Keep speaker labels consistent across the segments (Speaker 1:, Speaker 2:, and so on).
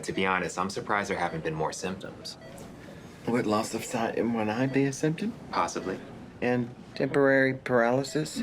Speaker 1: To be honest, I'm surprised there haven't been more symptoms.
Speaker 2: Would loss of sight in one eye be a symptom?
Speaker 1: Possibly.
Speaker 2: And temporary paralysis?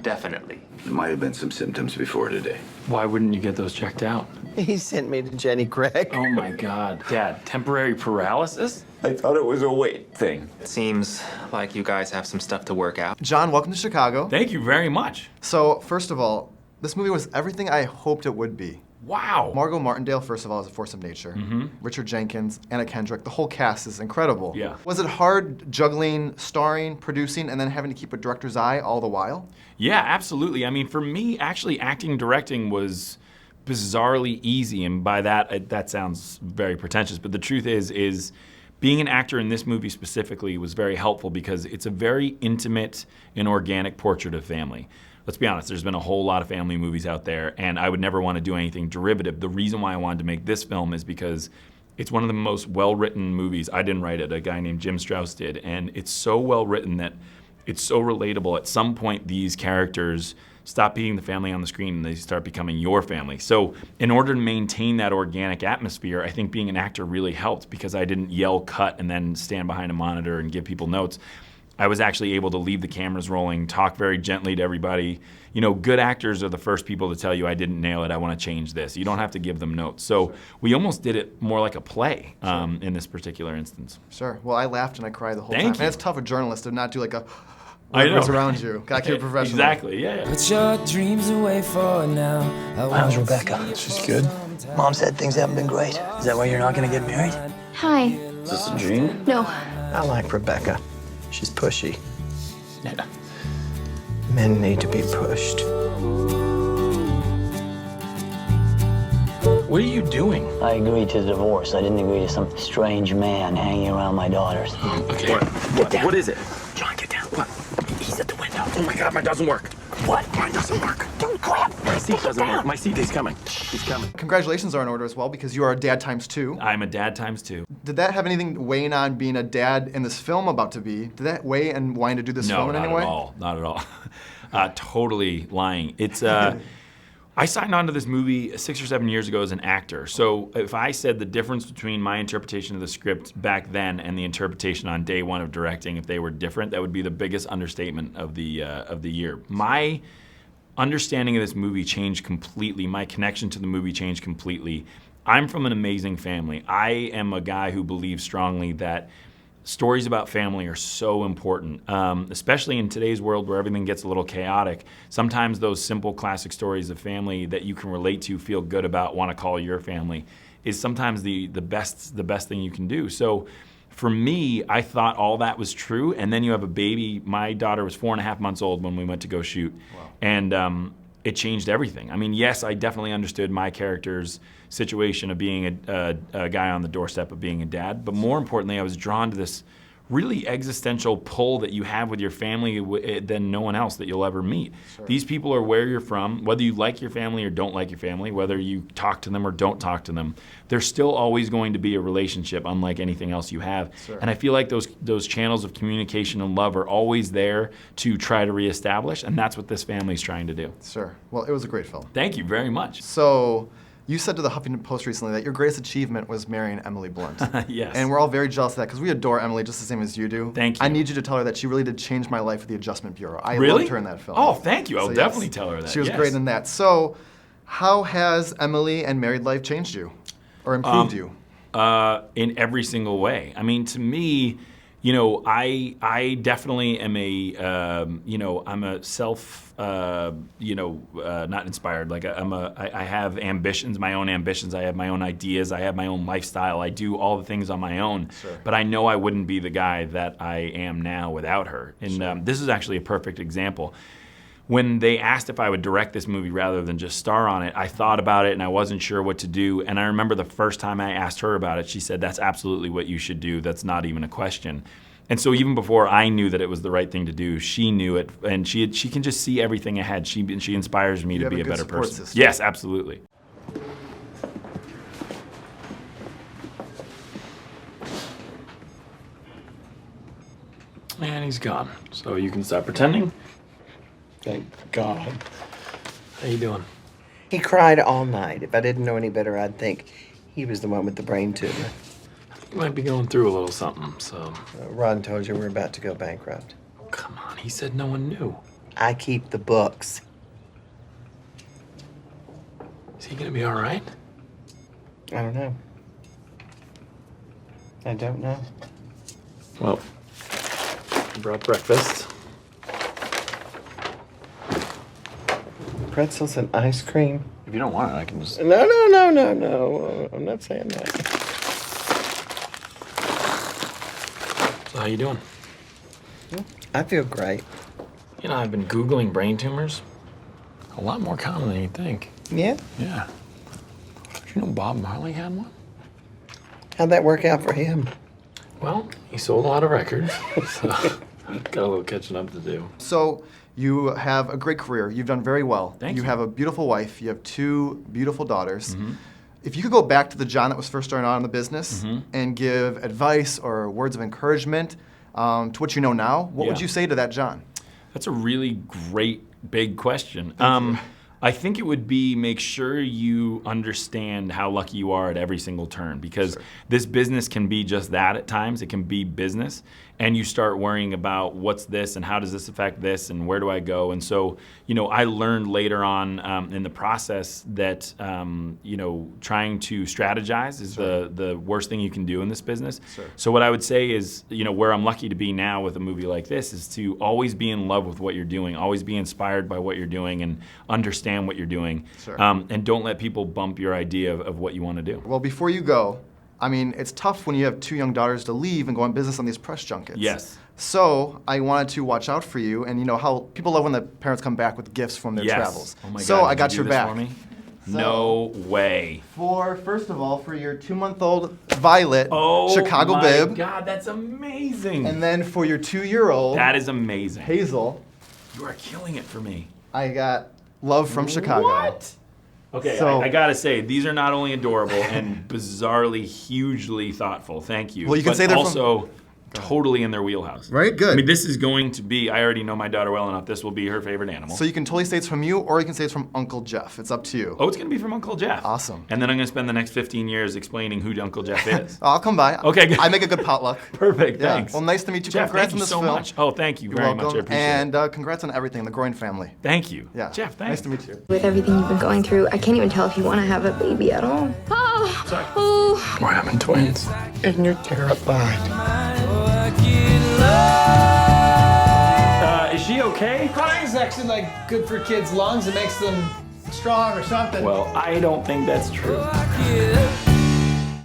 Speaker 1: Definitely.
Speaker 3: There might have been some symptoms before today.
Speaker 4: Why wouldn't you get those checked out?
Speaker 2: He sent me to Jenny Craig.
Speaker 4: Oh my God, Dad, temporary paralysis?
Speaker 3: I thought it was a weight thing.
Speaker 1: It seems like you guys have some stuff to work out.
Speaker 5: John, welcome to Chicago.
Speaker 4: Thank you very much.
Speaker 5: So, first of all, this movie was everything I hoped it would be.
Speaker 4: Wow.
Speaker 5: Margot Martindale, first of all, is a force of nature. Richard Jenkins, Anna Kendrick, the whole cast is incredible.
Speaker 4: Yeah.
Speaker 5: Was it hard juggling, starring, producing, and then having to keep a director's eye all the while?
Speaker 4: Yeah, absolutely. I mean, for me, actually, acting and directing was bizarrely easy, and by that, that sounds very pretentious, but the truth is being an actor in this movie specifically was very helpful because it's a very intimate and organic portrait of family. Let's be honest, there's been a whole lot of family movies out there, and I would never want to do anything derivative. The reason why I wanted to make this film is because it's one of the most well-written movies. I didn't write it, a guy named Jim Strauss did, and it's so well-written that it's so relatable. At some point, these characters stop being the family on the screen and they start becoming your family. So in order to maintain that organic atmosphere, I think being an actor really helped because I didn't yell cut and then stand behind a monitor and give people notes. I was actually able to leave the cameras rolling, talk very gently to everybody. You know, good actors are the first people to tell you, I didn't nail it, I want to change this. You don't have to give them notes. So we almost did it more like a play in this particular instance.
Speaker 5: Sure. Well, I laughed and I cried the whole time.
Speaker 4: Thank you.
Speaker 5: And it's tough a journalist to not do like a
Speaker 4: I know.
Speaker 5: what's around you. Gotta keep it professional.
Speaker 4: Exactly, yeah.
Speaker 6: Put your dreams away for now.
Speaker 7: How's Rebecca? She's good. Mom said things haven't been great. Is that why you're not gonna get married?
Speaker 8: Hi.
Speaker 3: Is this a dream?
Speaker 8: No.
Speaker 7: I like Rebecca. She's pushy.
Speaker 3: Yeah.
Speaker 7: Men need to be pushed.
Speaker 4: What are you doing?
Speaker 9: I agreed to the divorce. I didn't agree to some strange man hanging around my daughters.
Speaker 4: Okay.
Speaker 3: What is it?
Speaker 7: John, get down.
Speaker 3: What?
Speaker 7: He's at the window.
Speaker 3: Oh my God, mine doesn't work.
Speaker 7: What?
Speaker 3: Mine doesn't work.
Speaker 7: Don't grab.
Speaker 3: My seat doesn't work. My seat is coming. He's coming.
Speaker 5: Congratulations are in order as well because you are a dad ×2.
Speaker 4: I'm a dad ×2.
Speaker 5: Did that have anything weighing on being a dad in this film about to be? Did that weigh in wanting to do this film in any way?
Speaker 4: No, not at all. Totally lying. It's I signed on to this movie 6 or 7 years ago as an actor. So if I said the difference between my interpretation of the script back then and the interpretation on day one of directing, if they were different, that would be the biggest understatement of the year. My understanding of this movie changed completely. My connection to the movie changed completely. I'm from an amazing family. I am a guy who believes strongly that stories about family are so important, especially in today's world where everything gets a little chaotic. Sometimes those simple classic stories of family that you can relate to, feel good about, want to call your family, is sometimes the best thing you can do. So for me, I thought all that was true, and then you have a baby. My daughter was 4.5 months old when we went to go shoot. Wow. And it changed everything. I mean, yes, I definitely understood my character's situation of being a guy on the doorstep of being a dad, but more importantly, I was drawn to this really existential pull that you have with your family than no one else that you'll ever meet. Sure. These people are where you're from, whether you like your family or don't like your family, whether you talk to them or don't talk to them, there's still always going to be a relationship unlike anything else you have. Sure. And I feel like those channels of communication and love are always there to try to reestablish, and that's what this family's trying to do.
Speaker 5: Sure. Well, it was a great film.
Speaker 4: Thank you very much.
Speaker 5: So, you said to the Huffington Post recently that your greatest achievement was marrying Emily Blunt.
Speaker 4: Yes.
Speaker 5: And we're all very jealous of that because we adore Emily just the same as you do.
Speaker 4: Thank you.
Speaker 5: I need you to tell her that she really did change my life with the Adjustment Bureau. I
Speaker 4: really?
Speaker 5: loved her in that film.
Speaker 4: Oh, thank you. I'll
Speaker 5: So,
Speaker 4: definitely
Speaker 5: yes,
Speaker 4: tell her that.
Speaker 5: She was
Speaker 4: yes.
Speaker 5: great in that. So, how has Emily and married life changed you or improved you?
Speaker 4: In every single way. I mean, to me, you know, I definitely am I'm a self, not inspired. Like I have ambitions, my own ambitions. I have my own ideas. I have my own lifestyle. I do all the things on my own.
Speaker 5: Sure.
Speaker 4: But I know I wouldn't be the guy that I am now without her. And
Speaker 5: Sure.
Speaker 4: This is actually a perfect example. When they asked if I would direct this movie rather than just star on it, I thought about it and I wasn't sure what to do. And I remember the first time I asked her about it, she said, "That's absolutely what you should do. That's not even a question." And so even before I knew that it was the right thing to do, she knew it, and she can just see everything ahead. She inspires me to be a better person.
Speaker 5: System.
Speaker 4: Yes, absolutely. And he's gone. So you can stop pretending.
Speaker 10: Thank God.
Speaker 4: How you doing?
Speaker 2: He cried all night. If I didn't know any better, I'd think He was the one with the brain tumor.
Speaker 3: You might be going through a little something, so.
Speaker 2: Ron told you we're about to go bankrupt.
Speaker 3: Come on, he said no one knew.
Speaker 2: I keep the books.
Speaker 3: Is he gonna be all right?
Speaker 2: I don't know. I don't know.
Speaker 3: Well, I brought breakfast.
Speaker 2: Pretzels and ice cream.
Speaker 3: If you don't want it, I can just.
Speaker 2: No. I'm not saying that.
Speaker 3: So how you doing?
Speaker 2: I feel great.
Speaker 3: You know, I've been Googling brain tumors. A lot more common than you think.
Speaker 2: Yeah?
Speaker 3: Yeah. Did you know Bob Marley had one?
Speaker 2: How'd that work out for him?
Speaker 3: Well, he sold a lot of records, so got a little catching up to do.
Speaker 5: So you have a great career. You've done very well.
Speaker 4: Thank you.
Speaker 5: You have a beautiful wife. You have 2 beautiful daughters. If you could go back to the John that was first starting out in the business and give advice or words of encouragement to what you know now, what would
Speaker 4: Yeah.
Speaker 5: you say to that John?
Speaker 4: That's a really great big question. I think it would be make sure you understand how lucky you are at every single turn, because this business can be just that at times. It can be business, and you start worrying about what's this and how does this affect this and where do I go. And so, you know, I learned later on in the process that, you know, trying to strategize is the worst thing you can do in this business. So what I would say is, you know, where I'm lucky to be now with a movie like this is to always be in love with what you're doing, always be inspired by what you're doing and understand what you're doing. And don't let people bump your idea of what you want to do.
Speaker 5: Well, before you go, I mean, it's tough when you have 2 young daughters to leave and go on business on these press junkets.
Speaker 4: Yes.
Speaker 5: So I wanted to watch out for you, and you know how people love when the parents come back with gifts from their
Speaker 4: Yes.
Speaker 5: travels.
Speaker 4: Oh my
Speaker 5: so
Speaker 4: God,
Speaker 5: I
Speaker 4: did
Speaker 5: got
Speaker 4: you
Speaker 5: your
Speaker 4: do this
Speaker 5: back.
Speaker 4: for me? No way.
Speaker 5: First of all, for your 2-month-old Violet Chicago
Speaker 4: my
Speaker 5: bib,
Speaker 4: God, that's amazing.
Speaker 5: and then for your 2-year-old
Speaker 4: That is amazing.
Speaker 5: Hazel,
Speaker 4: You are killing it for me.
Speaker 5: I got Love from Chicago.
Speaker 4: What? Okay,
Speaker 5: So-
Speaker 4: I gotta say, these are not only adorable and bizarrely, hugely thoughtful. Thank you.
Speaker 5: Well, you can
Speaker 4: but
Speaker 5: say they're from-
Speaker 4: also totally in their wheelhouse.
Speaker 5: Right? Good.
Speaker 4: I mean, this is going to be, I already know my daughter well enough, this will be her favorite animal.
Speaker 5: So you can totally say it's from you, or you can say it's from Uncle Jeff. It's up to you.
Speaker 4: Oh, it's gonna be from Uncle Jeff.
Speaker 5: Awesome.
Speaker 4: And then I'm gonna spend the next 15 years explaining who Uncle Jeff is.
Speaker 5: I'll come by.
Speaker 4: Okay, good.
Speaker 5: I make a good potluck.
Speaker 4: Perfect,
Speaker 5: Yeah.
Speaker 4: thanks.
Speaker 5: Well, nice to meet you.
Speaker 4: Jeff,
Speaker 5: Congrats
Speaker 4: thank
Speaker 5: on
Speaker 4: you
Speaker 5: this
Speaker 4: so
Speaker 5: film.
Speaker 4: much. Oh, thank you
Speaker 5: You're
Speaker 4: very
Speaker 5: welcome.
Speaker 4: much. I appreciate
Speaker 5: and
Speaker 4: it.
Speaker 5: Congrats on everything, the Groin family.
Speaker 4: Thank you.
Speaker 5: Yeah.
Speaker 4: Jeff,
Speaker 5: Nice
Speaker 4: thanks.
Speaker 5: to meet you.
Speaker 8: With everything you've been going through, I can't even tell if you want to have a baby at all. Oh.
Speaker 3: We're having twins.
Speaker 2: And you're terrified.
Speaker 4: Is she okay?
Speaker 10: Crying's actually like good for kids' lungs. It makes them strong or something.
Speaker 4: Well, I don't think that's true.
Speaker 6: I get up